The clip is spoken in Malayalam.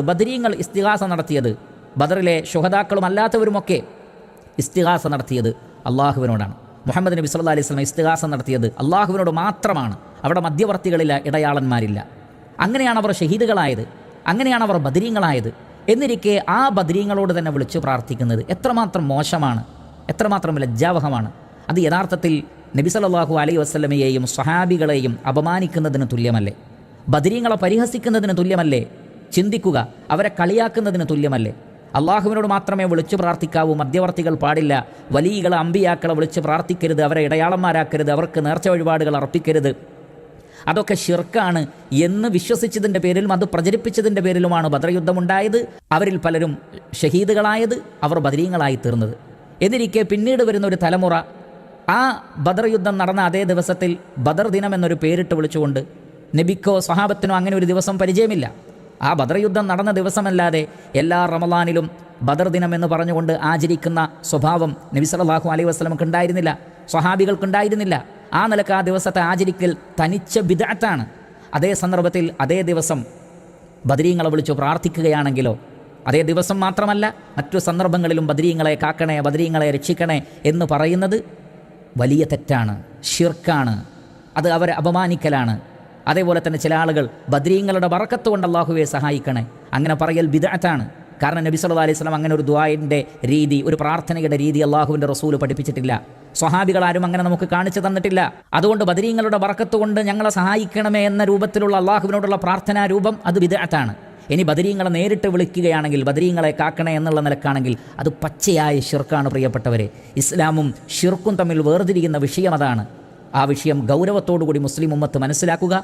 ബദരീങ്ങൾ ഇസ്തിഗാസ നടത്തിയത്, ബദറിലെ ശുഹദാക്കളും അല്ലാത്തവരുമൊക്കെ ഇസ്തിഗാസ നടത്തിയത് അള്ളാഹുവിനോടാണ്. മുഹമ്മദ് നബി സല്ലല്ലാഹു അലൈഹി വസല്ലം ഇസ്തിഗാസ നടത്തിയത് അള്ളാഹുവിനോട് മാത്രമാണ്. അവിടെ മധ്യവർത്തികളില്ല, ഇടയാളന്മാരില്ല. അങ്ങനെയാണ് അവർ ഷഹീദുകളായത്, അങ്ങനെയാണ് അവർ ബദരീങ്ങളായത്. എന്നിരിക്കെ ആ ബദരീങ്ങളോട് തന്നെ വിളിച്ചു പ്രാർത്ഥിക്കുന്നത് എത്രമാത്രം മോശമാണ്, എത്രമാത്രം ലജ്ജാവഹമാണ്. അത് യഥാർത്ഥത്തിൽ നബി സല്ലല്ലാഹു അലൈഹി വസല്ലമയെയും സ്വഹാബികളെയും അപമാനിക്കുന്നതിന് തുല്യമല്ലേ? ബദരീങ്ങളെ പരിഹസിക്കുന്നതിന് തുല്യമല്ലേ? ചിന്തിക്കുക, അവരെ കളിയാക്കുന്നതിന് തുല്യമല്ലേ? അള്ളാഹുവിനോട് മാത്രമേ വിളിച്ചു പ്രാർത്ഥിക്കാവൂ, മധ്യവർത്തികൾ പാടില്ല. വലിയകളെ അമ്പിയാക്കളെ വിളിച്ച് പ്രാർത്ഥിക്കരുത്, അവരെ ഇടയാളന്മാരാക്കരുത്, അവർക്ക് നേർച്ച വഴിപാടുകൾ അർപ്പിക്കരുത്, അതൊക്കെ ശിർക്കാണ് എന്ന് വിശ്വസിച്ചതിൻ്റെ പേരിലും അത് പ്രചരിപ്പിച്ചതിൻ്റെ പേരിലുമാണ് ബദർ യുദ്ധമുണ്ടായത്. അവരിൽ പലരും ഷഹീദുകളായത്, അവർ ബദരീങ്ങളായി തീർന്നത്. എന്നിരിക്കെ പിന്നീട് വരുന്ന ഒരു തലമുറ ആ ബദർ യുദ്ധം നടന്ന അതേ ദിവസത്തിൽ ബദർ ദിനം എന്നൊരു പേരിട്ട് വിളിച്ചുകൊണ്ട്, നബിക്കോ സ്വഹാബത്തിനോ അങ്ങനെ ഒരു ദിവസം പരിചയമില്ല. ആ ബദർ യുദ്ധം നടന്ന ദിവസമല്ലാതെ എല്ലാ റമളാനിലും ബദർ ദിനം എന്ന് പറഞ്ഞുകൊണ്ട് ആചരിക്കുന്ന സ്വഭാവം നബി സല്ലല്ലാഹു അലൈഹി വസല്ലമക്ക് ഉണ്ടായിരുന്നില്ല, സ്വഹാബികൾക്കുണ്ടായിരുന്നില്ല. ആ നിലക്ക് ആ ദിവസത്തെ ആചരിക്കൽ തനിച്ച ബിദ്അത്താണ്. അതേ സന്ദർഭത്തിൽ അതേ ദിവസം ബദരീങ്ങളെ വിളിച്ചു പ്രാർത്ഥിക്കുകയാണെങ്കിലോ, അതേ ദിവസം മാത്രമല്ല മറ്റു സന്ദർഭങ്ങളിലും ബദരീങ്ങളെ കാക്കണേ, ബദരീങ്ങളെ രക്ഷിക്കണേ എന്ന് പറയുന്നത് വലിയ തെറ്റാണ്, ശിർക്കാണ്, അത് അവരെ അപമാനിക്കലാണ്. അതേപോലെ തന്നെ ചില ആളുകൾ ബദരീങ്ങളുടെ ബറക്കത്ത് കൊണ്ട് അല്ലാഹുവെ സഹായിക്കണേ, അങ്ങനെ പറയൽ ബിദ്അത്താണ്. കാരണം നബി സല്ലല്ലാഹു അലൈഹി വസല്ലം അങ്ങനെ ഒരു ദുആഇൻ്റെ രീതി, ഒരു പ്രാർത്ഥനയുടെ രീതി അല്ലാഹുവിൻ്റെ റസൂൽ പഠിപ്പിച്ചിട്ടില്ല. സ്വഹാബികളാരും അങ്ങനെ നമുക്ക് കാണിച്ചു തന്നിട്ടില്ല. അതുകൊണ്ട് ബദരീങ്ങളുടെ ബറക്കത്ത് കൊണ്ട് ഞങ്ങളെ സഹായിക്കണമേ എന്ന രൂപത്തിലുള്ള അല്ലാഹുവിനോടുള്ള പ്രാർത്ഥനാ രൂപം അത് ബിദ്അത്താണ്. ഇനി ബദരീങ്ങളെ നേരിട്ട് വിളിക്കുകയാണെങ്കിൽ, ബദരീങ്ങളെ കാക്കണേ എന്നുള്ള നിലക്കാണെങ്കിൽ അത് പച്ചയായ ശിർക്കാണ്. പ്രിയപ്പെട്ടവരെ, ഇസ്ലാമും ശിർക്കും തമ്മിൽ വേർതിരിക്കുന്ന വിഷയം അതാണ്. ആ വിഷയം ഗൗരവത്തോടുകൂടി മുസ്ലിം ഉമ്മത്ത് മനസ്സിലാക്കുക.